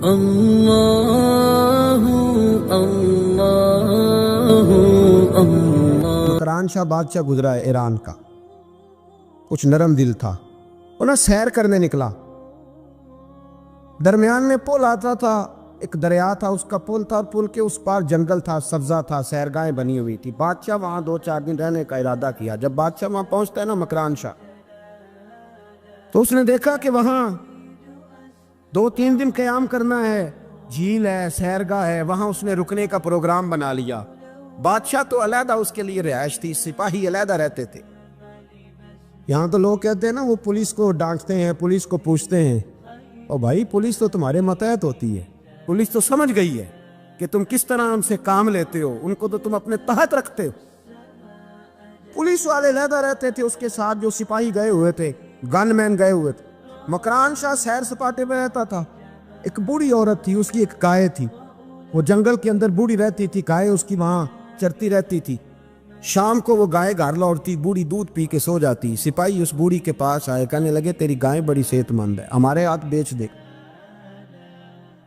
اللہ اللہ اللہ۔ مکران شاہ بادشاہ گزرا ہے ایران کا، کچھ نرم دل تھا، انہیں سیر کرنے نکلا۔ درمیان میں پل آتا تھا، ایک دریا تھا، اس کا پل تھا، اور پل کے اس پار جنگل تھا، سبزہ تھا، سیرگاہیں بنی ہوئی تھی۔ بادشاہ وہاں 2-4 دن رہنے کا ارادہ کیا۔ جب بادشاہ وہاں پہنچتا ہے نا مکران شاہ، تو اس نے دیکھا کہ وہاں 2-3 دن قیام کرنا ہے، جھیل ہے، سیرگاہ ہے، وہاں اس نے رکنے کا پروگرام بنا لیا۔ بادشاہ تو علیحدہ اس کے لیے رہائش تھی، سپاہی علیحدہ رہتے تھے۔ یہاں تو لوگ کہتے ہیں نا وہ پولیس کو ڈانٹتے ہیں، پولیس کو پوچھتے ہیں، اور بھائی پولیس تو تمہارے ماتحت ہوتی ہے، پولیس تو سمجھ گئی ہے کہ تم کس طرح ان سے کام لیتے ہو، ان کو تو تم اپنے تحت رکھتے ہو۔ پولیس والے علیحدہ رہتے تھے، اس کے ساتھ جو سپاہی گئے ہوئے تھے، گن مین گئے ہوئے تھے۔ مکران شاہ سیر سپاٹے پہ رہتا تھا۔ ایک بوڑھی عورت تھی، اس کی ایک گائے تھی، وہ جنگل کے اندر بوڑھی رہتی تھی، گائے اس کی وہاں چرتی رہتی تھی۔ شام کو وہ گائے گھر لوٹتی، بوڑھی دودھ پی کے سو جاتی۔ سپاہی اس بوڑھی کے پاس آئے، کہنے لگے تیری گائے بڑی صحت مند ہے، ہمارے ہاتھ بیچ دے۔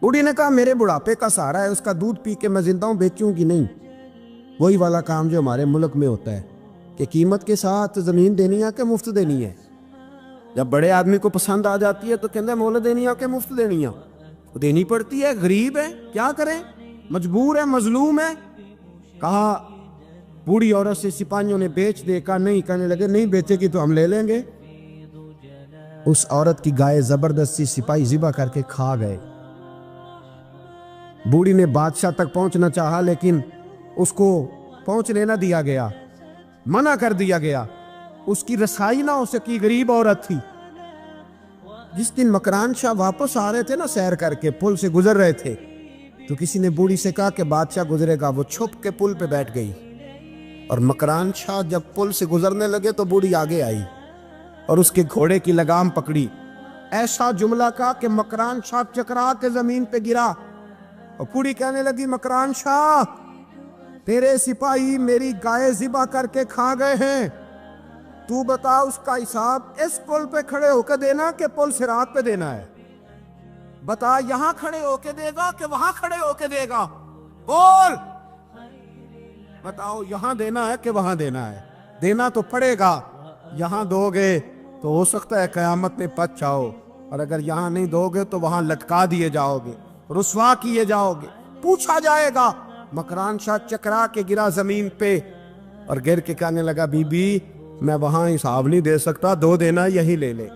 بوڑھی نے کہا میرے بڑھاپے کا سہارا ہے، اس کا دودھ پی کے میں زندہ ہوں، بیچوں گی نہیں۔ وہی والا کام جو ہمارے ملک میں ہوتا ہے کہ قیمت کے ساتھ زمین دینی ہے کہ مفت دینی ہے۔ جب بڑے آدمی کو پسند آ جاتی ہے تو کہتے ہیں مول دینی ہے کہ مفت دینی ہے، دینی پڑتی ہے، غریب ہے، کیا کریں، مجبور ہے، مظلوم ہے۔ کہا بوڑھی عورت سے سپاہیوں نے بیچ دے، کہا نہیں، کہنے لگے نہیں بیچے گی تو ہم لے لیں گے۔ اس عورت کی گائے زبردستی سپاہی ذبح کر کے کھا گئے۔ بوڑھی نے بادشاہ تک پہنچنا چاہا، لیکن اس کو پہنچنے نہ دیا گیا، منع کر دیا گیا، اس کی رسائی نہ ہو سکی، غریب عورت تھی۔ جس دن مکران شاہ واپس آ رہے تھے نا، سیر کر کے پل سے گزر رہے تھے، تو کسی نے بوڑھی سے کہا کہ بادشاہ گزرے گا۔ وہ چھپ کے پل پہ بیٹھ گئی، اور مکران شاہ جب پل سے گزرنے لگے تو بوڑھی آگے آئی اور اس کے گھوڑے کی لگام پکڑی۔ ایسا جملہ کہا کہ مکران شاہ چکرا کے زمین پہ گرا، اور بوڑھی کہنے لگی مکران شاہ تیرے سپاہی میری گائے ذبح کر کے کھا گئے ہیں، تو بتا اس کا حساب اس پل پہ کھڑے ہو کے دینا کہ پل صراط پہ دینا ہے؟ بتا یہاں کھڑے ہو کے دے گا کہ وہاں کھڑے ہو کے دے گا؟ بول، بتاؤ یہاں دینا ہے کہ وہاں دینا ہے؟ دینا تو پڑے گا، یہاں دو گے تو ہو سکتا ہے قیامت میں بچ جاؤ، اور اگر یہاں نہیں دو گے تو وہاں لٹکا دیے جاؤ گے، رسوا کیے جاؤ گے، پوچھا جائے گا۔ مکران شاہ چکرا کے گرا زمین پہ، اور گر کے کہنے لگا بی بی میں وہاں حساب نہیں دے سکتا، دو دینا یہی لے لے،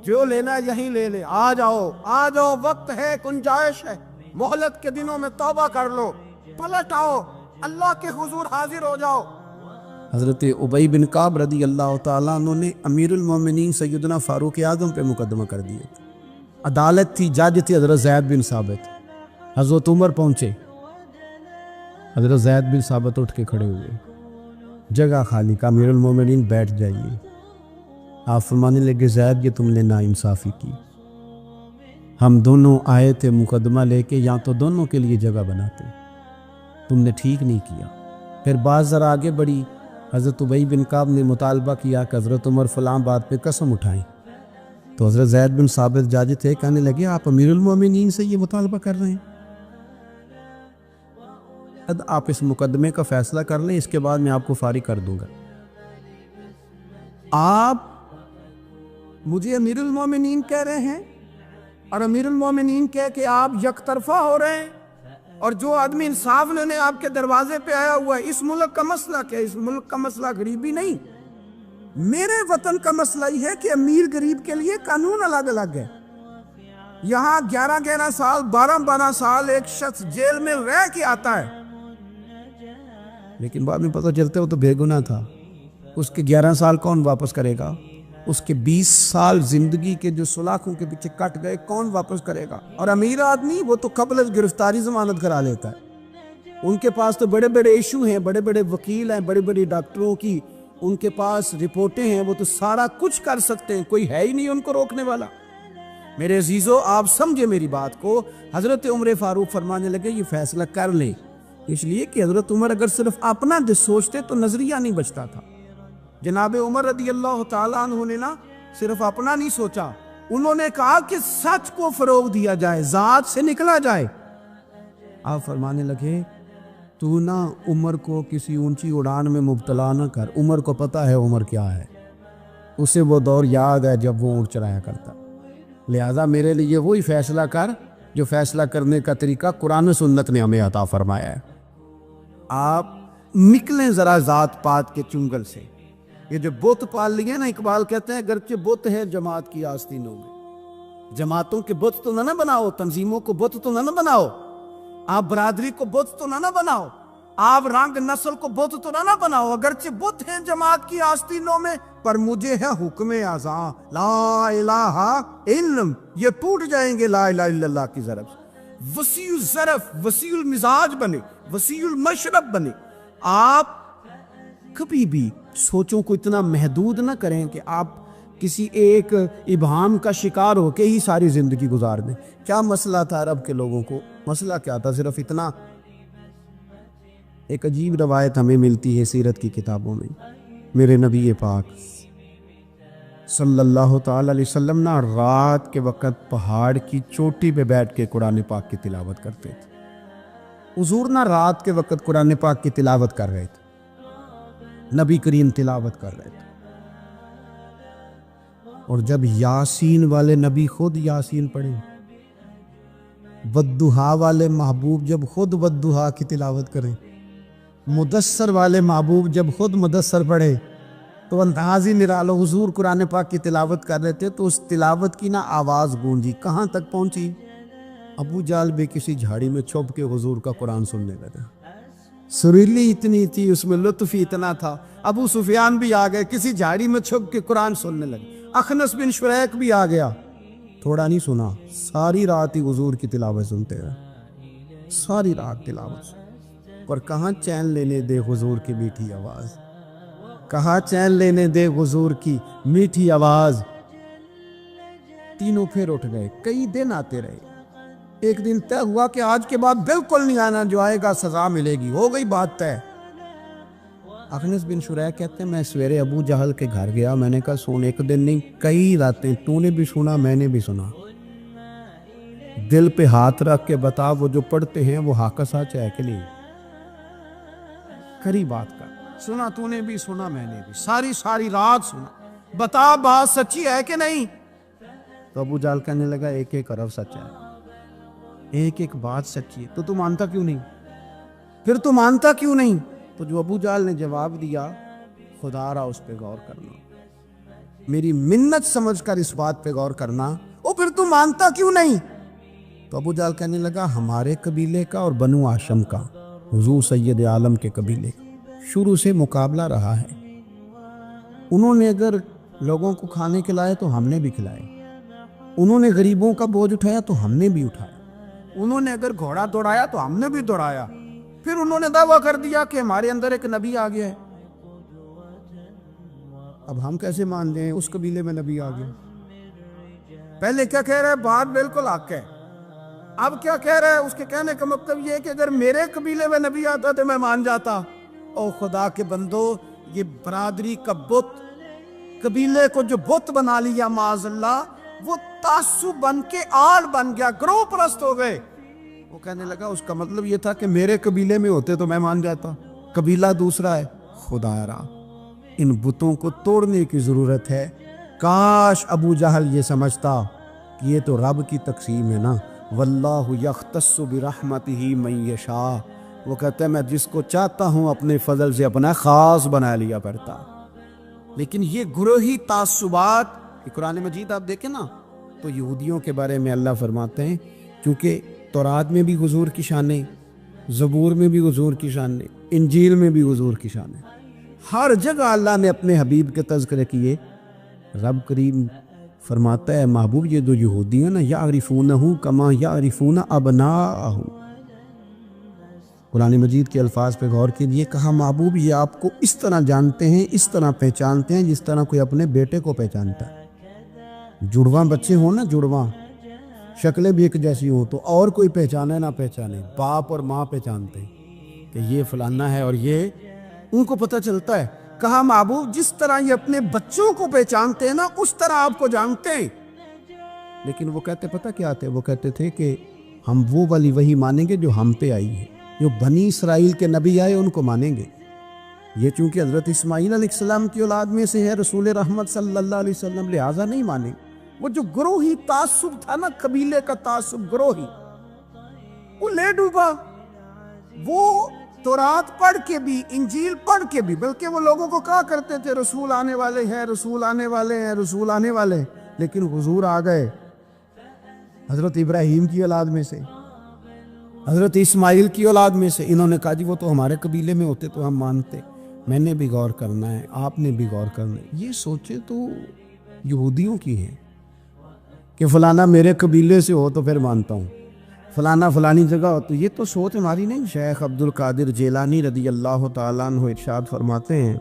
جو لینا یہی لے لے، آ جاؤ آ جاؤ، وقت ہے، گنجائش ہے، مہلت کے دنوں میں توبہ کر لو، پلٹ آؤ، اللہ کے حضور حاضر ہو جاؤ۔ حضرت ابی بن کعب رضی اللہ تعالیٰ عنہ نے امیر المومنین سیدنا فاروق اعظم پہ مقدمہ کر دیے تھے۔ عدالت تھی، جج تھی حضرت زید بن ثابت۔ حضرت عمر پہنچے، حضرت زید بن ثابت اٹھ کے کھڑے ہوئے، جگہ خالی، کا امیر المومنین بیٹھ جائیے۔ آپ فرمانے لگے زید یہ تم نے ناانصافی کی، ہم دونوں آئے تھے مقدمہ لے کے، یا تو دونوں کے لیے جگہ بناتے، تم نے ٹھیک نہیں کیا۔ پھر بات ذرا آگے بڑھی، حضرت ابی بن کعب نے مطالبہ کیا کہ حضرت عمر فلاں بات پہ قسم اٹھائیں، تو حضرت زید بن ثابت جاج تھے، کہنے لگے آپ امیر المومنین سے یہ مطالبہ کر رہے ہیں، آپ اس مقدمے کا فیصلہ کر لیں، اس کے بعد میں آپ کو فارغ کر دوں گا۔ آپ مجھے امیر المومنین کہہ رہے ہیں، اور امیر المومنین کہہ کہ آپ یک طرفہ ہو رہے ہیں، اور جو آدمی انصاف لینے آپ کے دروازے پہ آیا ہوا ہے، اس ملک کا مسئلہ کیا ہے؟ اس ملک کا مسئلہ غریبی نہیں، میرے وطن کا مسئلہ یہ ہے کہ امیر غریب کے لیے قانون الگ الگ ہے۔ یہاں 11 سال 12 سال ایک شخص جیل میں رہ کے آتا ہے، لیکن بعد میں پتہ چلتا ہے وہ تو بے گناہ تھا، اس کے 11 سال کون واپس کرے گا؟ اس کے 20 سال زندگی کے جو سلاخوں کے پیچھے کٹ گئے کون واپس کرے گا؟ اور امیر آدمی وہ تو قبل از گرفتاری ضمانت کرا لیتا ہے، ان کے پاس تو بڑے بڑے ایشو ہیں، بڑے بڑے وکیل ہیں، بڑے بڑے ڈاکٹروں کی ان کے پاس رپورٹیں ہیں، وہ تو سارا کچھ کر سکتے ہیں، کوئی ہے ہی نہیں ان کو روکنے والا۔ میرے عزیزو آپ سمجھے میری بات کو، حضرت عمر فاروق فرمانے لگے یہ فیصلہ کر لیں، اس لیے کہ حضرت عمر اگر صرف اپنا سوچتے تو نظریہ نہیں بچتا تھا۔ جناب عمر رضی اللہ تعالیٰ عنہ نے نا صرف اپنا نہیں سوچا، انہوں نے کہا کہ سچ کو فروغ دیا جائے، ذات سے نکلا جائے۔ آپ فرمانے لگے تو نہ عمر کو کسی اونچی اڑان میں مبتلا نہ کر، عمر کو پتہ ہے عمر کیا ہے، اسے وہ دور یاد ہے جب وہ اونٹ چرایا کرتا، لہذا میرے لیے وہی فیصلہ کر جو فیصلہ کرنے کا طریقہ قرآن و سنت نے ہمیں عطا فرمایا ہے۔ آپ نکلیں ذرا ذات پات کے چنگل سے۔ یہ جو بت پال لیے نا، اقبال کہتے ہیں گرچہ بت ہے جماعت کی آستینوں میں، جماعتوں کے بت تو نہ بناؤ، تنظیموں کو بت تو نہ بناؤ، آپ برادری کو بت تو نہ بناؤ، آپ رنگ نسل کو بت تو نہ بناؤ، اگرچہ بت ہے جماعت کی آستینوں میں، پر مجھے ہے حکم اعزاں لا الہ الا، یہ ٹوٹ جائیں گے لا الہ الا اللہ کی ضرب سے۔ وسیع الظرف، وسیع المزاج بنے، وسیع المشرب بنے۔ آپ کبھی بھی سوچوں کو اتنا محدود نہ کریں کہ آپ کسی ایک ابہام کا شکار ہو کے ہی ساری زندگی گزار دیں۔ کیا مسئلہ تھا عرب کے لوگوں کو؟ مسئلہ کیا تھا؟ صرف اتنا، ایک عجیب روایت ہمیں ملتی ہے سیرت کی کتابوں میں، میرے نبی پاک صلی اللہ تعالی علیہ وسلم نا رات کے وقت پہاڑ کی چوٹی پہ بیٹھ کے قرآن پاک کی تلاوت کرتے تھے۔ حضور نا رات کے وقت قرآن پاک کی تلاوت کر رہے تھے، نبی کریم تلاوت کر رہے تھے، اور جب یاسین والے نبی خود یاسین پڑھے، والضحیٰ والے محبوب جب خود والضحیٰ کی تلاوت کریں، مدثر والے محبوب جب خود مدثر پڑھے، تو انداز ہی نرالو۔ حضور قرآن پاک کی تلاوت کر رہے تھے تو اس تلاوت کی نا آواز گونجی، کہاں تک پہنچی؟ ابو جہل بھی کسی جھاڑی میں چھپ کے حضور کا قرآن سننے لگا۔ سریلی اتنی تھی، اس میں لطف ہی اتنا تھا، ابو سفیان بھی آ گئے، کسی جھاڑی میں چھپ کے قرآن سننے لگے۔ اخنس بن شریک بھی آ گیا، تھوڑا نہیں سنا، ساری رات ہی حضور کی تلاوت سنتے رہے، ساری رات تلاوت۔ اور کہاں چین لینے دے حضور کی میٹھی آواز، کہاں چین لینے دے حضور کی میٹھی آواز۔ تینوں پھر اٹھ گئے، کئی دن آتے رہے، ایک دن طے ہوا کہ آج کے بعد بالکل نہیں آنا، جو آئے گا سزا ملے گی، ہو گئی بات طے۔ اخنس بن شریک کہتے ہیں میں سویرے ابو جہل کے گھر گیا، میں نے کہا سن، ایک دن نہیں کئی راتیں تو نے بھی سنا میں نے بھی سنا، دل پہ ہاتھ رکھ کے بتا وہ جو پڑھتے ہیں وہ حق سچ ہے کہ نہیں؟ کری بات کر، سنا تو نے بھی سنا میں نے بھی، ساری رات سنا، بتا بات سچی ہے کہ نہیں؟ تو ابو جہل کہنے لگا ایک ایک حرف سچ ہے، ایک ایک بات سچی ہے، تو مانتا کیوں نہیں؟ پھر تو مانتا کیوں نہیں؟ تو جو ابو جہل نے جواب دیا، خدا را اس پہ غور کرنا، میری منت سمجھ کر اس بات پہ غور کرنا، او پھر تو مانتا کیوں نہیں؟ تو ابو جہل کہنے لگا ہمارے قبیلے کا اور بنو ہاشم کا، حضور سید عالم کے قبیلے کا شروع سے مقابلہ رہا ہے، انہوں نے اگر لوگوں کو کھانے کھلائے تو ہم نے بھی کھلائے، انہوں نے غریبوں کا بوجھ اٹھایا تو ہم نے بھی اٹھایا، انہوں نے اگر گھوڑا دوڑایا تو ہم نے بھی دوڑایا، پھر انہوں نے دعویٰ کر دیا کہ ہمارے اندر ایک نبی آ گیا ہے، اب ہم کیسے مان لیں اس قبیلے میں نبی آ گیا؟ پہلے کیا کہہ رہا ہے؟ بات بالکل حق ہے، اب کیا کہہ رہا ہے؟ اس کے کہنے کا مطلب یہ ہے کہ اگر میرے قبیلے میں نبی آتا تو میں مان جاتا۔ او خدا کے بندو، یہ برادری کا بت، قبیلے کو جو بت بنا لیا معاذ اللہ، وہ تعصب بن کے آڑ بن گیا، گروہ پرست ہو گئے۔ وہ کہنے لگا اس کا مطلب یہ تھا کہ میرے قبیلے میں ہوتے تو میں مان جاتا، قبیلہ دوسرا ہے۔ خدا را، ان بتوں کو توڑنے کی ضرورت ہے۔ کاش ابو جہل یہ سمجھتا کہ یہ تو رب کی تقسیم ہے نا، واللہ یختص برحمتہ من یشاء، وہ کہتا ہے میں جس کو چاہتا ہوں اپنے فضل سے اپنا خاص بنا لیا کرتا۔ لیکن یہ گروہی تعصبات، قرآن مجید آپ دیکھیں نا تو یہودیوں کے بارے میں اللہ فرماتے ہیں، کیونکہ تورات میں بھی حضور کی شانیں، زبور میں بھی حضور کی شانیں، انجیل میں بھی حضور کی شانیں، ہر جگہ اللہ نے اپنے حبیب کے تذکرے کیے۔ رب کریم فرماتا ہے محبوب یہ دو یہودی ہیں نا، یعرفونہ کما یعرفون ابناءہم، قرآن مجید کے الفاظ پہ غور کیجئے، کہا محبوب یہ آپ کو اس طرح جانتے ہیں، اس طرح پہچانتے ہیں جس طرح کوئی اپنے بیٹے کو پہچانتا ہے۔ جڑواں بچے ہوں نا، جڑواں شکلیں بھی ایک جیسی ہوں تو اور کوئی پہچانے نہ پہچانے، باپ اور ماں پہچانتے ہیں کہ یہ فلانا ہے، اور یہ ان کو پتہ چلتا ہے۔ کہا محبوب جس طرح یہ اپنے بچوں کو پہچانتے ہیں نا، اس طرح آپ کو جانتے ہیں۔ لیکن وہ کہتے پتہ کیا تھے؟ وہ کہتے تھے کہ ہم وہ والی وحی مانیں گے جو ہم پہ آئی ہے، جو بنی اسرائیل کے نبی آئے ان کو مانیں گے۔ یہ چونکہ حضرت اسماعیل علیہ السلام کی اولاد میں سے ہے رسول رحمت صلی اللہ علیہ وسلم، لہٰذا نہیں مانیں۔ وہ جو گروہی تعصب تھا نا، قبیلے کا تعصب گروہی، وہ لے ڈوبا۔ وہ تورات پڑھ کے بھی، انجیل پڑھ کے بھی، بلکہ وہ لوگوں کو کہا کرتے تھے رسول آنے والے ہیں، رسول آنے والے ہیں، رسول آنے والے ہیں، لیکن حضور آ گئے حضرت ابراہیم کی اولاد میں سے، حضرت اسماعیل کی اولاد میں سے۔ انہوں نے کہا جی وہ تو ہمارے قبیلے میں ہوتے تو ہم مانتے۔ میں نے بھی غور کرنا ہے، آپ نے بھی غور کرنا ہے۔ یہ سوچے تو یہودیوں کی ہے کہ فلانا میرے قبیلے سے ہو تو پھر مانتا ہوں، فلانا فلانی جگہ ہو تو۔ یہ تو سوچ ہماری نہیں۔ شیخ عبد القادر جیلانی رضی اللہ تعالیٰ عنہ ارشاد فرماتے ہیں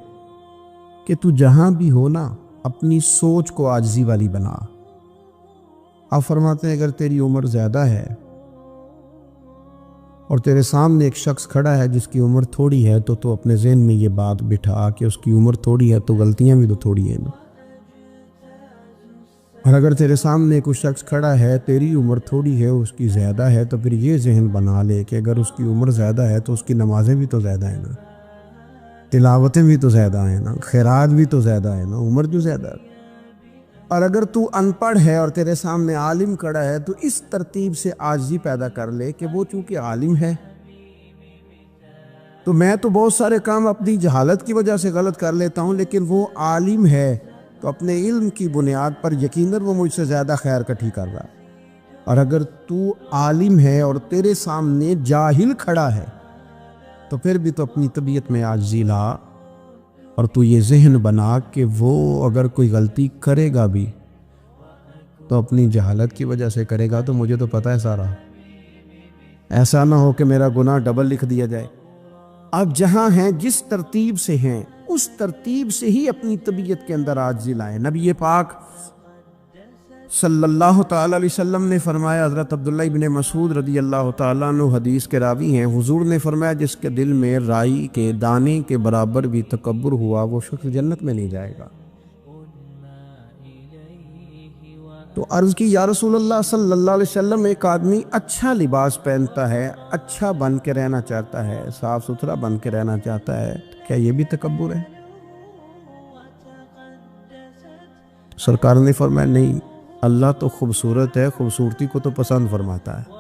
کہ تو جہاں بھی ہو نا، اپنی سوچ کو عاجزی والی بنا۔ آپ فرماتے ہیں اگر تیری عمر زیادہ ہے اور تیرے سامنے ایک شخص کھڑا ہے جس کی عمر تھوڑی ہے، تو اپنے ذہن میں یہ بات بٹھا کہ اس کی عمر تھوڑی ہے تو غلطیاں بھی تو تھوڑی ہیں نا۔ اور اگر تیرے سامنے کوئی شخص کھڑا ہے، تیری عمر تھوڑی ہے، اس کی زیادہ ہے، تو پھر یہ ذہن بنا لے کہ اگر اس کی عمر زیادہ ہے تو اس کی نمازیں بھی تو زیادہ ہیں نا، تلاوتیں بھی تو زیادہ ہیں نا، خیرات بھی تو زیادہ ہے نا، عمر جو زیادہ ہے۔ اور اگر تو ان پڑھ ہے اور تیرے سامنے عالم کھڑا ہے تو اس ترتیب سے عاجزی پیدا کر لے کہ وہ چونکہ عالم ہے تو میں تو بہت سارے کام اپنی جہالت کی وجہ سے غلط کر لیتا ہوں، لیکن وہ عالم ہے تو اپنے علم کی بنیاد پر یقیناً وہ مجھ سے زیادہ خیر کٹھی کر رہا ہے۔ اور اگر تو عالم ہے اور تیرے سامنے جاہل کھڑا ہے تو پھر بھی تو اپنی طبیعت میں عاجزی لا، اور تو یہ ذہن بنا کہ وہ اگر کوئی غلطی کرے گا بھی تو اپنی جہالت کی وجہ سے کرے گا، تو مجھے تو پتہ ہے سارا، ایسا نہ ہو کہ میرا گناہ ڈبل لکھ دیا جائے۔ اب جہاں ہیں، جس ترتیب سے ہیں، اس ترتیب سے ہی اپنی طبیعت کے اندر عاجزی لائیں۔ نبی پاک صلی اللہ تعالیٰ علیہ وسلم نے فرمایا، حضرت عبداللہ ابن مسعود رضی اللہ تعالیٰ عنہ حدیث کے راوی ہیں، حضور نے فرمایا جس کے دل میں رائی کے دانے کے برابر بھی تکبر ہوا وہ شخص جنت میں نہیں جائے گا۔ تو عرض کی یا رسول اللہ صلی اللہ علیہ وسلم، ایک آدمی اچھا لباس پہنتا ہے، اچھا بن کے رہنا چاہتا ہے، صاف ستھرا بن کے رہنا چاہتا ہے، کیا یہ بھی تکبر ہے؟ سرکار نے فرمایا نہیں، اللہ تو خوبصورت ہے، خوبصورتی کو تو پسند فرماتا ہے۔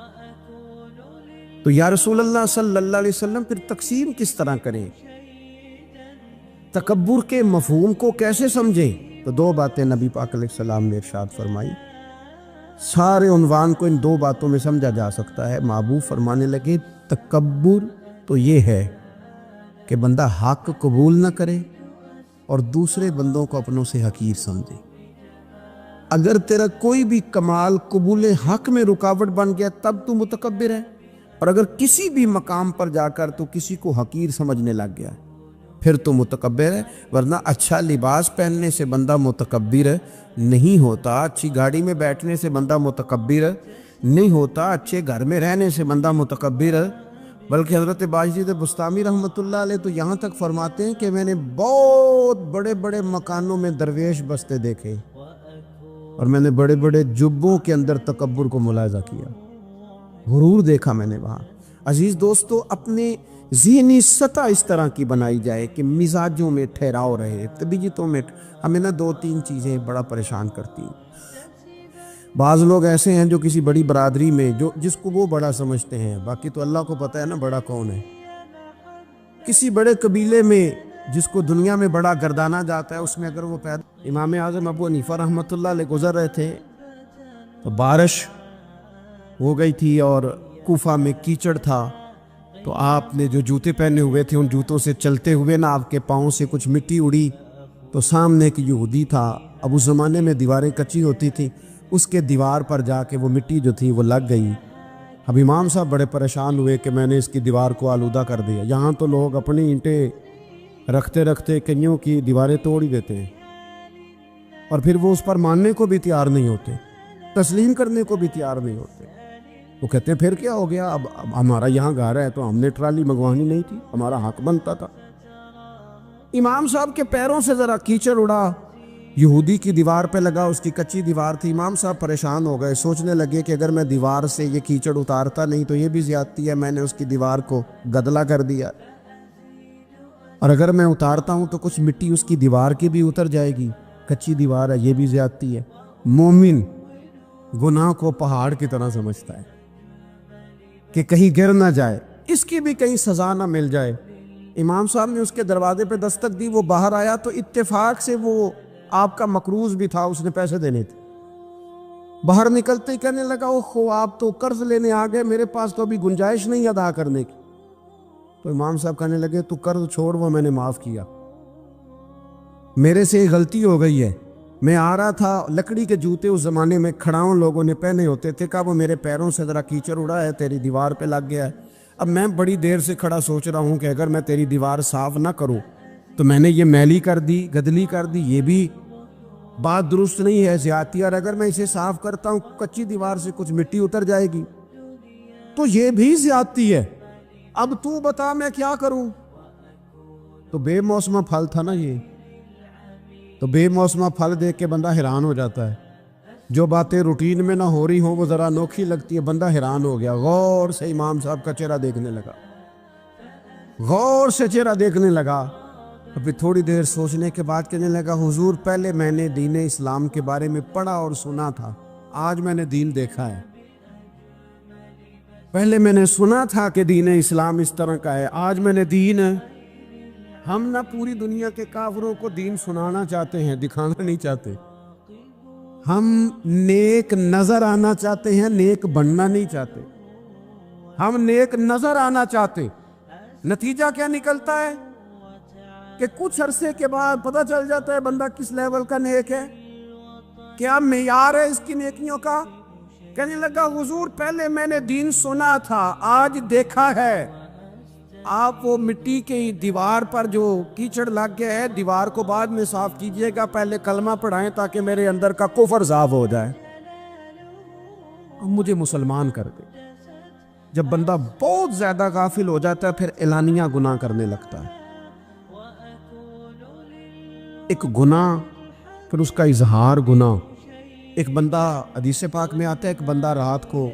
تو یا رسول اللہ صلی اللہ علیہ وسلم پھر تقسیم کس طرح کریں؟ تکبر کے مفہوم کو کیسے سمجھیں؟ تو دو باتیں نبی پاک علیہ السلام نے ارشاد فرمائی۔ سارے عنوان کو ان دو باتوں میں سمجھا جا سکتا ہے۔ محبوب فرمانے لگے تکبر تو یہ ہے کہ بندہ حق قبول نہ کرے اور دوسرے بندوں کو اپنوں سے حقیر سمجھے۔ اگر تیرا کوئی بھی کمال قبول حق میں رکاوٹ بن گیا تب تو متکبر ہے، اور اگر کسی بھی مقام پر جا کر تو کسی کو حقیر سمجھنے لگ گیا پھر تو متکبر ہے۔ ورنہ اچھا لباس پہننے سے بندہ متکبر نہیں ہوتا، اچھی گاڑی میں بیٹھنے سے بندہ متکبر نہیں ہوتا، اچھے گھر میں رہنے سے بندہ متکبر، بلکہ حضرت باجید بستامی رحمۃ اللہ علیہ تو یہاں تک فرماتے ہیں کہ میں نے بہت بڑے بڑے مکانوں میں درویش بستے دیکھے اور میں نے بڑے بڑے جبوں کے اندر تکبر کو ملاحظہ کیا، غرور دیکھا میں نے وہاں۔ عزیز دوستو، اپنے ذہنی سطح اس طرح کی بنائی جائے کہ مزاجوں میں ٹھہراؤ رہے، طبیعتوں میں۔ ہمیں نا دو تین چیزیں بڑا پریشان کرتی ہیں۔ بعض لوگ ایسے ہیں جو کسی بڑی برادری میں جس کو وہ بڑا سمجھتے ہیں، باقی تو اللہ کو پتہ ہے نا بڑا کون ہے۔ کسی بڑے قبیلے میں جس کو دنیا میں بڑا گردانا جاتا ہے، اس میں اگر وہ پیدا، امام اعظم ابو حنیفہ رحمۃ اللہ علیہ گزر رہے تھے تو بارش ہو گئی تھی اور کوفہ میں کیچڑ تھا، تو آپ نے جو جوتے پہنے ہوئے تھے ان جوتوں سے چلتے ہوئے نا آپ کے پاؤں سے کچھ مٹی اڑی، تو سامنے ایک یہودی تھا، اب اس زمانے میں دیواریں کچی ہوتی تھی، اس کے دیوار پر جا کے وہ مٹی جو تھی وہ لگ گئی۔ اب امام صاحب بڑے پریشان ہوئے کہ میں نے اس کی دیوار کو آلودہ کر دیا۔ یہاں تو لوگ اپنی اینٹیں رکھتے رکھتے کئیوں کی دیواریں توڑ ہی دیتے ہیں، اور پھر وہ اس پر ماننے کو بھی تیار نہیں ہوتے، تسلیم کرنے کو بھی تیار نہیں ہوتے۔ وہ کہتے ہیں پھر کیا ہو گیا، اب ہمارا یہاں گھر ہے تو ہم نے ٹرالی منگوانی نہیں تھی، ہمارا حق بنتا تھا۔ امام صاحب کے پیروں سے ذرا کیچڑ اڑا یہودی کی دیوار پہ لگا، اس کی کچی دیوار تھی۔ امام صاحب پریشان ہو گئے، سوچنے لگے کہ اگر میں دیوار سے یہ کیچڑ اتارتا نہیں تو یہ بھی زیادتی ہے، میں نے اس کی دیوار کو گدلا کر دیا، اور اگر میں اتارتا ہوں تو کچھ مٹی اس کی دیوار کی بھی اتر جائے گی، کچی دیوار ہے، یہ بھی زیادتی ہے۔ مومن گناہ کو پہاڑ کی طرح سمجھتا ہے کہ کہیں گر نہ جائے، اس کی بھی کہیں سزا نہ مل جائے۔ امام صاحب نے اس کے دروازے پہ دستک دی، وہ باہر آیا تو اتفاق سے وہ آپ کا مقروض بھی تھا، اس نے پیسے دینے تھے۔ باہر نکلتے ہی کہنے لگا، اوہ آپ تو قرض لینے آ گئے، میرے پاس تو ابھی گنجائش نہیں ادا کرنے کی۔ تو امام صاحب کہنے لگے، تو قرض چھوڑ، وہ میں نے معاف کیا، میرے سے ایک غلطی ہو گئی ہے۔ میں آ رہا تھا، لکڑی کے جوتے اس زمانے میں کھڑاؤں لوگوں نے پہنے ہوتے تھے، کہا وہ میرے پیروں سے ذرا کیچڑ اڑا ہے، تیری دیوار پہ لگ گیا ہے۔ اب میں بڑی دیر سے کھڑا سوچ رہا ہوں کہ اگر میں تیری دیوار صاف نہ کروں تو میں نے یہ میلی کر دی، گدلی کر دی، یہ بھی بات درست نہیں ہے، زیادتی، اور اگر میں اسے صاف کرتا ہوں کچی دیوار سے کچھ مٹی اتر جائے گی تو یہ بھی زیادتی ہے، اب تو بتا میں کیا کروں۔ تو بے موسمہ پھل تھا نا یہ، تو بے موسمہ پھل دیکھ کے بندہ حیران ہو جاتا ہے۔ جو باتیں روٹین میں نہ ہو رہی ہوں وہ ذرا انوکھی لگتی ہے، بندہ حیران ہو گیا، غور سے امام صاحب کا چہرہ دیکھنے لگا، غور سے چہرہ دیکھنے لگا۔ ابھی تھوڑی دیر سوچنے کے بعد کہنے لگا، حضور پہلے میں نے دین اسلام کے بارے میں پڑھا اور سنا تھا، آج میں نے دین دیکھا ہے۔ پہلے میں نے سنا تھا کہ دین اسلام اس طرح کا ہے، آج میں نے دین، ہم نہ پوری دنیا کے کافروں کو دین سنانا چاہتے ہیں، دکھانا نہیں چاہتے، ہم نیک نظر آنا چاہتے ہیں، نیک بننا نہیں چاہتے، ہم نیک نظر آنا چاہتے۔ نتیجہ کیا نکلتا ہے کہ کچھ عرصے کے بعد پتہ چل جاتا ہے بندہ کس لیول کا نیک ہے، کیا معیار ہے اس کی نیکیوں کا۔ کہنے لگا، حضور پہلے میں نے دین سنا تھا، آج دیکھا ہے۔ آپ وہ مٹی کی دیوار پر جو کیچڑ لگ گیا ہے، دیوار کو بعد میں صاف کیجئے گا، پہلے کلمہ پڑھائیں تاکہ میرے اندر کا کفر صاف ہو جائے، مجھے مسلمان کر دے۔ جب بندہ بہت زیادہ غافل ہو جاتا ہے پھر اعلانیہ گناہ کرنے لگتا ہے، ایک گناہ پھر اس کا اظہار گناہ۔ ایک بندہ، حدیث پاک میں آتا ہے، ایک بندہ رات کو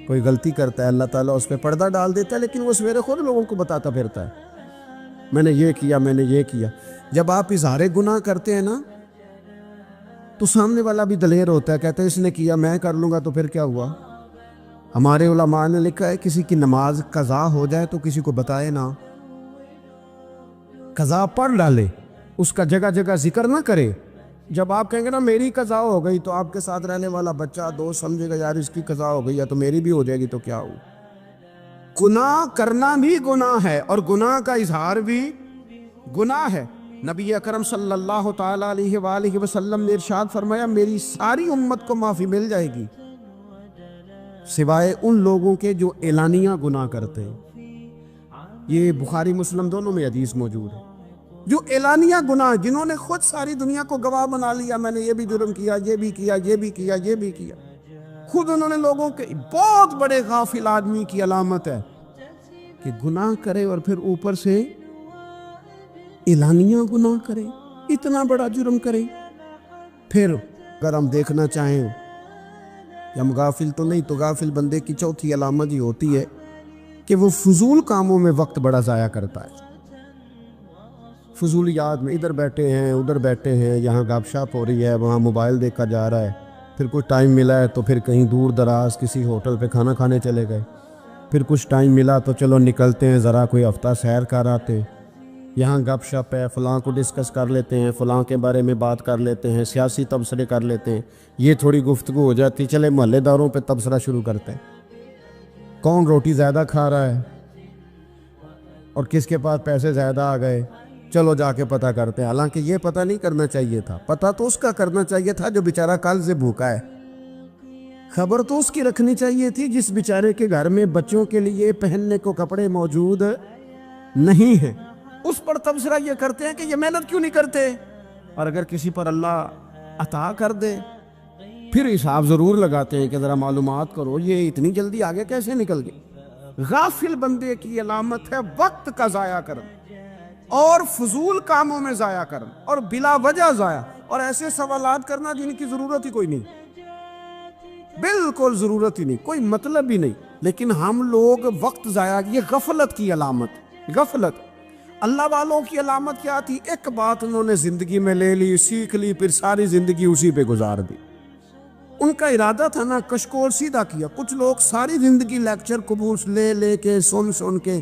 کوئی غلطی کرتا ہے، اللہ تعالیٰ اس پہ پردہ ڈال دیتا ہے، لیکن وہ سویرے خود لوگوں کو بتاتا پھرتا ہے، میں نے یہ کیا، میں نے یہ کیا۔ جب آپ اظہار گناہ کرتے ہیں نا تو سامنے والا بھی دلیر ہوتا ہے، کہتا ہے اس نے کیا، میں کر لوں گا تو پھر کیا ہوا۔ ہمارے علماء نے لکھا ہے کسی کی نماز قضا ہو جائے تو کسی کو بتائے نہ، قضا پڑھ ڈالے، اس کا جگہ جگہ ذکر نہ کرے۔ جب آپ کہیں گے نا میری قضا ہو گئی تو آپ کے ساتھ رہنے والا بچہ دوست سمجھے گا یار اس کی قضا ہو گئی ہے تو میری بھی ہو جائے گی تو کیا ہو۔ گناہ کرنا بھی گناہ ہے اور گناہ کا اظہار بھی گناہ ہے۔ نبی اکرم صلی اللہ تعالیٰ علیہ وآلہ وسلم نے ارشاد فرمایا، میری ساری امت کو معافی مل جائے گی سوائے ان لوگوں کے جو اعلانیہ گناہ کرتے ہیں۔ یہ بخاری مسلم دونوں میں حدیث موجود ہے۔ جو اعلانیہ گناہ، جنہوں نے خود ساری دنیا کو گواہ بنا لیا، میں نے یہ بھی جرم کیا، یہ بھی کیا، یہ بھی کیا، یہ بھی کیا، خود انہوں نے لوگوں کے، بہت بڑے غافل آدمی کی علامت ہے کہ گناہ کرے اور پھر اوپر سے اعلانیہ گناہ کرے، اتنا بڑا جرم کرے۔ پھر اگر ہم دیکھنا چاہیں کہ ہم غافل تو نہیں، تو غافل بندے کی چوتھی علامت یہ ہوتی ہے کہ وہ فضول کاموں میں وقت بڑا ضائع کرتا ہے، فضولیات میں، ادھر بیٹھے ہیں ادھر بیٹھے ہیں، یہاں گپ شپ ہو رہی ہے، وہاں موبائل دیکھا جا رہا ہے، پھر کچھ ٹائم ملا ہے تو پھر کہیں دور دراز کسی ہوٹل پہ کھانا کھانے چلے گئے، پھر کچھ ٹائم ملا تو چلو نکلتے ہیں ذرا کوئی ہفتہ سیر کر آتے، یہاں گپ شپ ہے، فلاں کو ڈسکس کر لیتے ہیں، فلاں کے بارے میں بات کر لیتے ہیں، سیاسی تبصرے کر لیتے ہیں، یہ تھوڑی گفتگو ہو جاتی، چلے محلے داروں پہ تبصرہ شروع کرتے ہیں، کون روٹی زیادہ کھا رہا ہے اور کس کے پاس پیسے زیادہ آ گئے، چلو جا کے پتہ کرتے ہیں۔ حالانکہ یہ پتہ نہیں کرنا چاہیے تھا، پتہ تو اس کا کرنا چاہیے تھا جو بیچارہ کل سے بھوکا ہے، خبر تو اس کی رکھنی چاہیے تھی جس بیچارے کے گھر میں بچوں کے لیے پہننے کو کپڑے موجود نہیں ہیں، اس پر تبصرہ یہ کرتے ہیں کہ یہ محنت کیوں نہیں کرتے، اور اگر کسی پر اللہ عطا کر دے پھر حساب ضرور لگاتے ہیں کہ ذرا معلومات کرو یہ اتنی جلدی آگے کیسے نکل گئے۔ غافل بندے کی علامت ہے وقت کا ضائع کرنا، اور فضول کاموں میں ضائع کرنا اور بلا وجہ ضائع اور ایسے سوالات کرنا جن کی ضرورت ہی کوئی نہیں، بالکل ضرورت ہی نہیں، کوئی مطلب بھی نہیں، لیکن ہم لوگ وقت ضائع، یہ غفلت کی علامت، غفلت۔ اللہ والوں کی علامت کیا تھی؟ ایک بات انہوں نے زندگی میں لے لی، سیکھ لی، پھر ساری زندگی اسی پہ گزار دی۔ ان کا ارادہ تھا نا کشکول سیدھا کیا۔ کچھ لوگ ساری زندگی لیکچر کبوس لے لے کے سن کے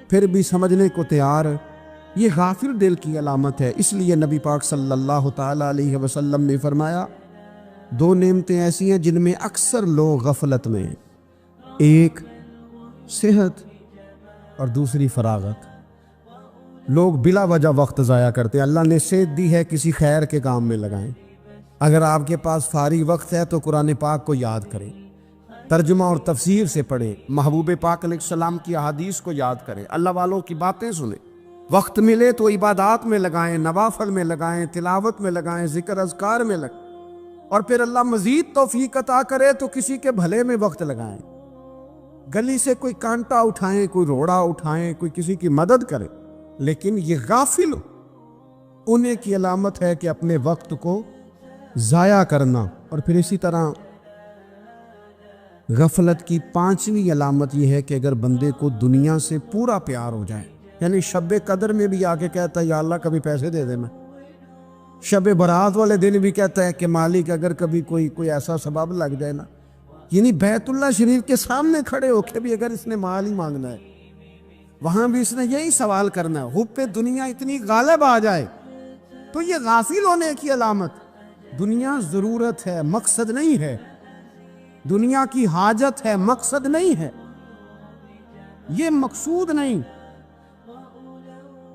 پھر بھی سمجھنے کو تیار، یہ غافل دل کی علامت ہے۔ اس لیے نبی پاک صلی اللہ تعالی علیہ وسلم نے فرمایا دو نعمتیں ایسی ہیں جن میں اکثر لوگ غفلت میں ہیں، ایک صحت اور دوسری فراغت۔ لوگ بلا وجہ وقت ضائع کرتے ہیں۔ اللہ نے صحت دی ہے، کسی خیر کے کام میں لگائیں۔ اگر آپ کے پاس فارغ وقت ہے تو قرآن پاک کو یاد کریں، ترجمہ اور تفسیر سے پڑھیں، محبوب پاک علیہ السلام کی احادیث کو یاد کریں، اللہ والوں کی باتیں سنیں۔ وقت ملے تو عبادات میں لگائیں، نوافل میں لگائیں، تلاوت میں لگائیں، ذکر اذکار میں لگائیں، اور پھر اللہ مزید توفیق عطا کرے تو کسی کے بھلے میں وقت لگائیں۔ گلی سے کوئی کانٹا اٹھائیں، کوئی روڑا اٹھائیں، کوئی کسی کی مدد کریں، لیکن یہ غافل انہیں کی علامت ہے کہ اپنے وقت کو ضائع کرنا۔ اور پھر اسی طرح غفلت کی پانچویں علامت یہ ہے کہ اگر بندے کو دنیا سے پورا پیار ہو جائے، یعنی شب قدر میں بھی آ کے کہتا ہے یا اللہ کبھی پیسے دے دے، میں شب برات والے دن بھی کہتا ہے کہ مالک اگر کبھی کوئی ایسا سبب لگ جائے نا، یعنی بیت اللہ شریف کے سامنے کھڑے ہو کے بھی اگر اس نے مال ہی مانگنا ہے، وہاں بھی اس نے یہی سوال کرنا ہے، حب پہ دنیا اتنی غالب آ جائے تو یہ غافل ہونے کی علامت۔ دنیا ضرورت ہے، مقصد نہیں ہے، دنیا کی حاجت ہے، مقصد نہیں ہے، یہ مقصود نہیں۔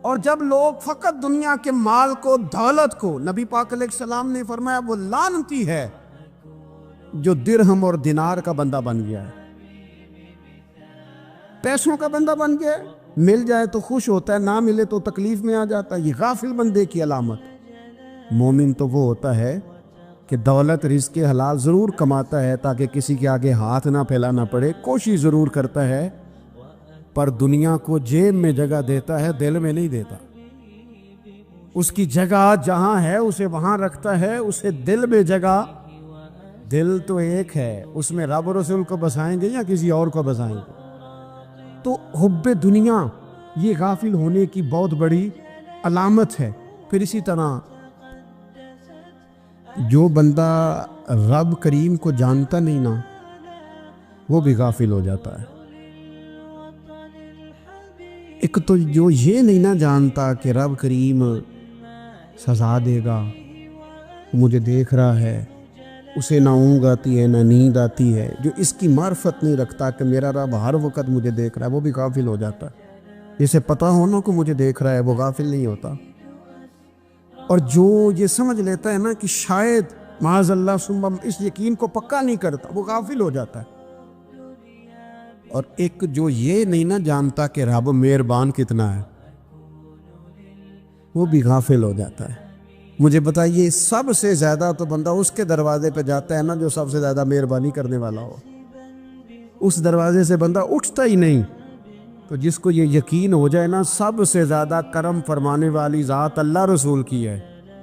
اور جب لوگ فقط دنیا کے مال کو، دولت کو، نبی پاک علیہ السلام نے فرمایا وہ لعنتی ہے جو درہم اور دینار کا بندہ بن گیا ہے، پیسوں کا بندہ بن گیا ہے، مل جائے تو خوش ہوتا ہے، نہ ملے تو تکلیف میں آ جاتا ہے۔ یہ غافل بندے کی علامت۔ مومن تو وہ ہوتا ہے کہ دولت رزق حلال ضرور کماتا ہے تاکہ کسی کے آگے ہاتھ نہ پھیلانا پڑے، کوشش ضرور کرتا ہے، پر دنیا کو جیب میں جگہ دیتا ہے، دل میں نہیں دیتا۔ اس کی جگہ جہاں ہے اسے وہاں رکھتا ہے، اسے دل میں جگہ، دل تو ایک ہے، اس میں رب رسول کو بسائیں گے یا کسی اور کو بسائیں گے؟ تو حب دنیا یہ غافل ہونے کی بہت بڑی علامت ہے۔ پھر اسی طرح جو بندہ رب کریم کو جانتا نہیں نا، وہ بھی غافل ہو جاتا ہے۔ ایک تو جو یہ نہیں نہ جانتا کہ رب کریم سزا دے گا، مجھے دیکھ رہا ہے، اسے نہ اونگ آتی ہے نہ نیند آتی ہے، جو اس کی معرفت نہیں رکھتا کہ میرا رب ہر وقت مجھے دیکھ رہا ہے، وہ بھی غافل ہو جاتا ہے۔ جسے پتہ ہونا کہ مجھے دیکھ رہا ہے وہ غافل نہیں ہوتا۔ اور جو یہ سمجھ لیتا ہے نا کہ شاید معاذ اللہ ثم، اس یقین کو پکا نہیں کرتا، وہ غافل ہو جاتا ہے۔ اور ایک جو یہ نہیں نہ جانتا کہ رب مہربان کتنا ہے، وہ بھی غافل ہو جاتا ہے۔ مجھے بتائیے سب سے زیادہ تو بندہ اس کے دروازے پہ جاتا ہے نا جو سب سے زیادہ مہربانی کرنے والا ہو، اس دروازے سے بندہ اٹھتا ہی نہیں۔ تو جس کو یہ یقین ہو جائے نا سب سے زیادہ کرم فرمانے والی ذات اللہ رسول کی ہے،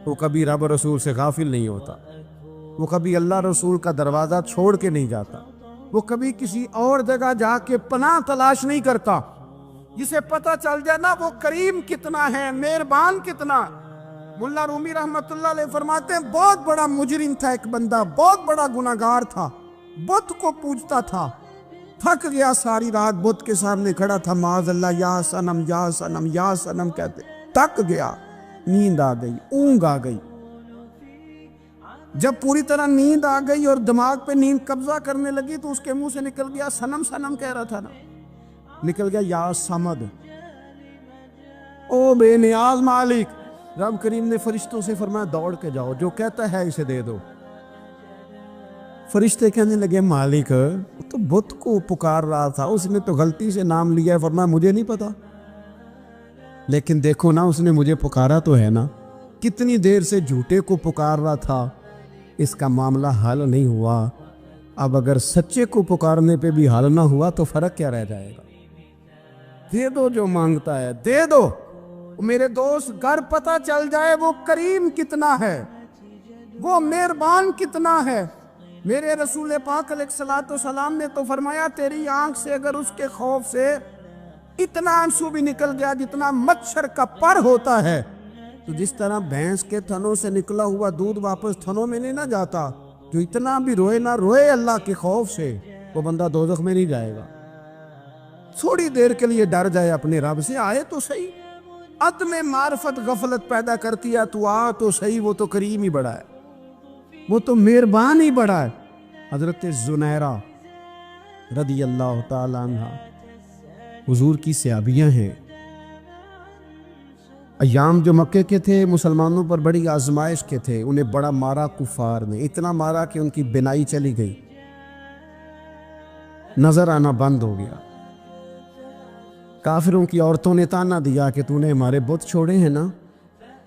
وہ کبھی رب رسول سے غافل نہیں ہوتا، وہ کبھی اللہ رسول کا دروازہ چھوڑ کے نہیں جاتا، وہ کبھی کسی اور جگہ جا کے پناہ تلاش نہیں کرتا۔ جسے پتہ چل جائے نا وہ کریم کتنا ہے، مہربان کتنا۔ ملا رومی رحمت اللہ علیہ فرماتے ہیں بہت بڑا مجرم تھا ایک بندہ، بہت بڑا گناہگار تھا، بت کو پوجتا تھا، تھک گیا، ساری رات بت کے سامنے کھڑا تھا، معاذ اللہ یا صنم یا صنم یا صنم کہتے، تھک گیا، نیند آ گئی، اونگ آ گئی۔ جب پوری طرح نیند آ گئی اور دماغ پہ نیند قبضہ کرنے لگی تو اس کے منہ سے نکل گیا، صنم صنم کہہ رہا تھا نا، نکل گیا یا صمد، او بے نیاز مالک۔ رب کریم نے فرشتوں سے فرمایا دوڑ کے جاؤ، جو کہتا ہے اسے دے دو۔ فرشتے کہنے لگے مالک تو بت کو پکار رہا تھا، اس نے تو غلطی سے نام لیا ہے، فرمایا مجھے نہیں پتا، لیکن دیکھو نا اس نے مجھے پکارا تو ہے نا، کتنی دیر سے جھوٹے کو پکار رہا تھا، اس کا معاملہ حل نہیں ہوا، اب اگر سچے کو پکارنے پہ بھی حل نہ ہوا تو فرق کیا رہ جائے گا؟ دے دو جو مانگتا ہے، دے دو، میرے دوست گھر پتہ چل جائے وہ کریم کتنا ہے، وہ مہربان کتنا ہے۔ میرے رسول پاک علیہ الصلوۃ والسلام نے تو فرمایا تیری آنکھ سے اگر اس کے خوف سے اتنا آنسو بھی نکل گیا جتنا مچھر کا پر ہوتا ہے، تو جس طرح بھینس کے تھنوں سے نکلا ہوا دودھ واپس تھنوں میں نہیں نہ جاتا، جو اتنا بھی روئے نہ روئے اللہ کے خوف سے، وہ بندہ دوزخ میں نہیں جائے گا۔ تھوڑی دیر کے لیے ڈر جائے اپنے رب سے، آئے تو صحیح۔ عدم معرفت غفلت پیدا کرتی ہے، تو آ تو صحیح، وہ تو کریم ہی بڑا ہے، وہ تو مہربان ہی بڑا ہے۔ حضرت زنیرہ رضی اللہ تعالی عنہ حضور کی صحابیاں ہیں۔ ایام جو مکے کے تھے مسلمانوں پر بڑی آزمائش کے تھے، انہیں بڑا مارا کفار نے، اتنا مارا کہ ان کی بینائی چلی گئی، نظر آنا بند ہو گیا۔ کافروں کی عورتوں نے تانا دیا کہ تو نے ہمارے بت چھوڑے ہیں نا،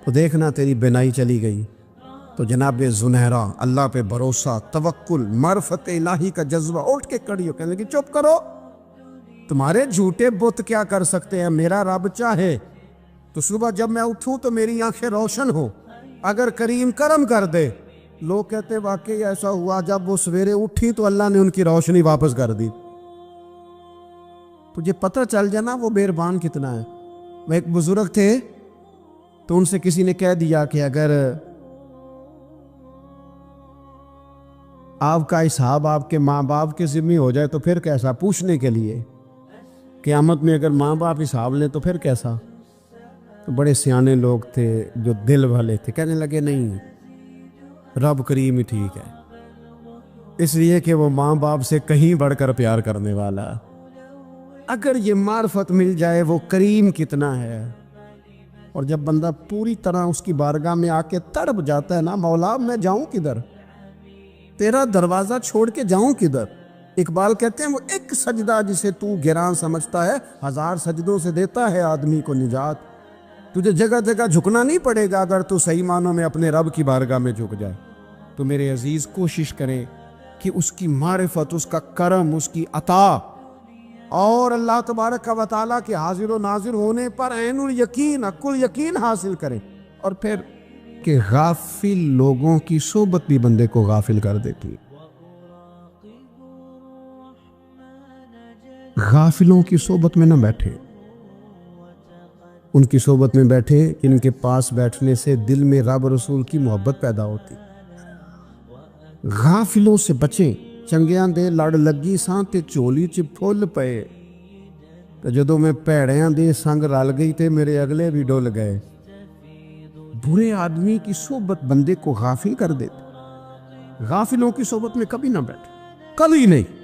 تو دیکھنا تیری بینائی چلی گئی۔ تو جناب زنیرہ اللہ پہ بھروسہ، توکل، معرفت الہی کا جذبہ، اٹھ کے کھڑی ہو کہنے لگی چپ کرو، تمہارے جھوٹے بت کیا کر سکتے ہیں، میرا رب چاہے تو صبح جب میں اٹھوں تو میری آنکھیں روشن ہو، اگر کریم کرم کر دے۔ لوگ کہتے واقعی ایسا ہوا، جب وہ سویرے اٹھی تو اللہ نے ان کی روشنی واپس کر دی۔ تجھے پتہ چل جانا وہ مہربان کتنا ہے۔ وہ ایک بزرگ تھے تو ان سے کسی نے کہہ دیا کہ اگر آپ کا حساب آپ کے ماں باپ کے ذمہ ہو جائے تو پھر کیسا، پوچھنے کے لیے قیامت میں اگر ماں باپ حساب لیں تو پھر کیسا۔ تو بڑے سیانے لوگ تھے جو دل والے تھے، کہنے لگے نہیں، رب کریم ہی ٹھیک ہے، اس لیے کہ وہ ماں باپ سے کہیں بڑھ کر پیار کرنے والا۔ اگر یہ معرفت مل جائے وہ کریم کتنا ہے، اور جب بندہ پوری طرح اس کی بارگاہ میں آ کے تڑپ جاتا ہے نا، مولا میں جاؤں کدھر، تیرا دروازہ چھوڑ کے جاؤں کدھر۔ اقبال کہتے ہیں وہ ایک سجدہ جسے تو گراں سمجھتا ہے، 1000 سجدوں سے دیتا ہے آدمی کو نجات۔ تجھے جگہ جگہ جھکنا نہیں پڑے گا اگر تو صحیح معنوں میں اپنے رب کی بارگاہ میں جھک جائے۔ تو میرے عزیز کوشش کریں کہ اس کی معرفت، اس کا کرم، اس کی عطا اور اللہ تبارک و تعالیٰ کے حاضر و ناظر ہونے پر عین الیقین، حق الیقین حاصل کریں۔ اور پھر کہ غافل لوگوں کی صحبت بھی بندے کو غافل کر دیتی ہے۔ غافلوں کی صحبت میں نہ بیٹھے، ان کی صحبت میں بیٹھے ان کے پاس بیٹھنے سے دل میں رب رسول کی محبت پیدا ہوتی۔ غافلوں سے بچیں، چنگیاں دے لڑ لگی ساں تے چولی چ پھول پئے، تو جدوں میں پیڑیاں دے سنگ رل گئی تے میرے اگلے بھی ڈول گئے۔ برے آدمی کی صحبت بندے کو غافل کر دیتے، غافلوں کی صحبت میں کبھی نہ بیٹھے، کبھی نہیں۔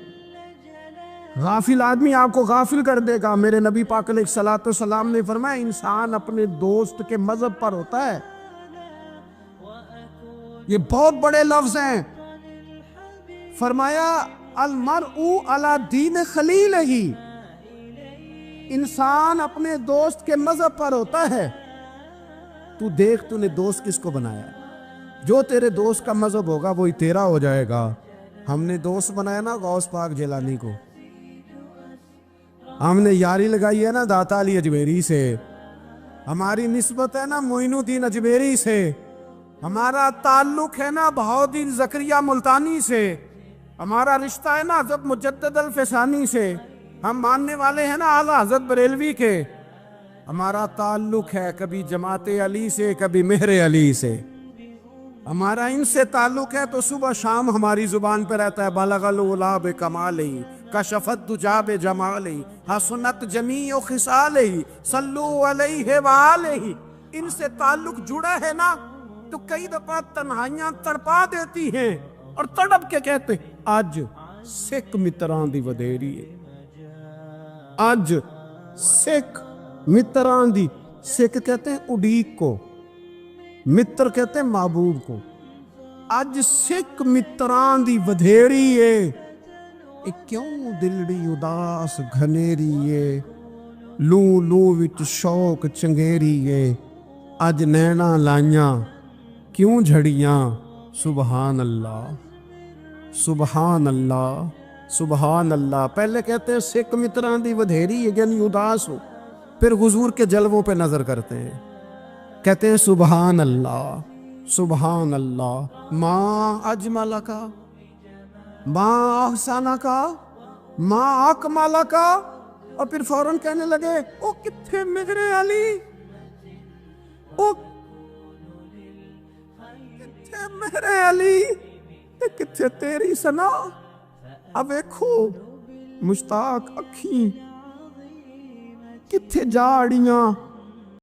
غافل آدمی آپ کو غافل کر دے گا۔ میرے نبی پاک علیہ الصلوۃ والسلام نے فرمایا انسان اپنے دوست کے مذہب پر ہوتا ہے۔ یہ بہت بڑے لفظ ہیں۔ فرمایا المرء علی دین خلیلہ، انسان اپنے دوست کے مذہب پر ہوتا ہے۔ تو دیکھ تو نے دوست کس کو بنایا، جو تیرے دوست کا مذہب ہوگا وہی تیرا ہو جائے گا۔ ہم نے دوست بنایا نا غوث پاک جیلانی کو، ہم نے یاری لگائی ہے نا داتا علی اجمیری سے، ہماری نسبت ہے نا معین الدین اجمیری سے، ہمارا تعلق ہے نا بہاؤالدین زکریا ملتانی سے، ہمارا رشتہ ہے نا حضرت مجدد الفسانی سے، ہم ماننے والے ہیں نا اعلیٰ حضرت بریلوی کے، ہمارا تعلق ہے کبھی جماعت علی سے کبھی مہر علی سے، ہمارا ان سے تعلق ہے تو صبح شام ہماری زبان پہ رہتا ہے بلغ العلا بکمالہ کشفت دجا بجمالہ حسنت جمیع خصالہ صلو علیہ وآلہ۔ ان سے تعلق جڑا ہے نا تو کئی دفعہ تنہائیاں تڑپا دیتی ہیں اور تڑپ کے کہتے اج سکھ متران دی ودیری ہے، اج سکھ متران دی، سکھ کہتے ہیں اڈیق کو، متر کہتے ہیں محبوب کو، اج سکھ متران دی ودھیری ہے، کیوں دلڑی اداس گھنیری ہے، لو لو وچ شوق چنگیری ہے، اج نینا لائیاں کیوں جھڑیاں، سبحان اللہ سبحان اللہ سبحان اللہ۔ پہلے کہتے ہیں سکھ متران دی ودھیری ہے یعنی اداس ہو، پھر حضور کے جلووں پہ نظر کرتے ہیں، کہتے ہیں سبحان اللہ سبحان اللہ، ما اجملک ما احسنک ما اکملک، اور پھر فوراً کہنے لگے او کتھے میرے علی، او کتھے میرے علی، کتھے تیری ثنا، اب ویکھو مشتاق اکھیں کتھے جاڑیاں